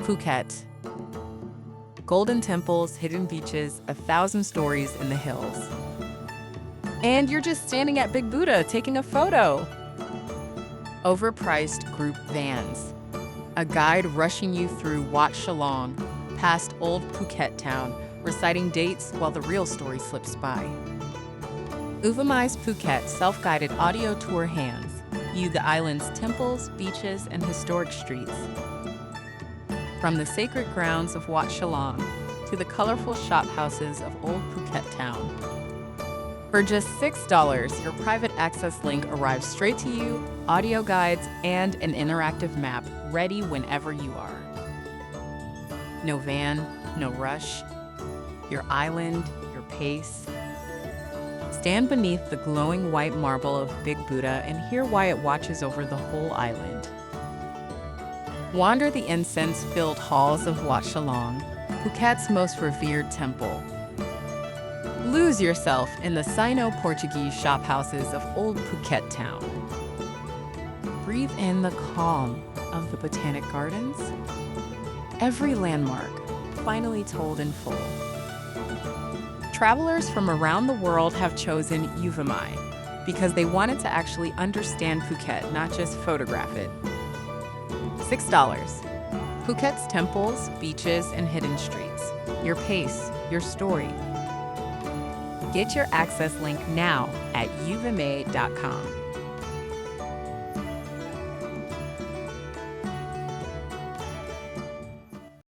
Phuket. Golden temples, hidden beaches, 1,000 stories in the hills. And you're just standing at Big Buddha taking a photo. Overpriced group vans. A guide rushing you through Wat Chalong, past old Phuket town, reciting dates while the real story slips by. Uvamai's Phuket self-guided audio tour hands you the island's temples, beaches, and historic streets. From the sacred grounds of Wat Chalong to the colorful shop houses of old Phuket town. For just $6, your private access link arrives straight to you, audio guides, and an interactive map ready whenever you are. No van, no rush. Your island, your pace. Stand beneath the glowing white marble of Big Buddha and hear why it watches over the whole island. Wander the incense-filled halls of Wat Chalong, Phuket's most revered temple. Lose yourself in the Sino-Portuguese shophouses of old Phuket town. Breathe in the calm of the Botanic Gardens. Every landmark finally told in full. Travelers from around the world have chosen Uvamai because they wanted to actually understand Phuket, not just photograph it. $6. Phuket's temples, beaches, and hidden streets. Your pace, your story. Get your access link now at uvamai.com.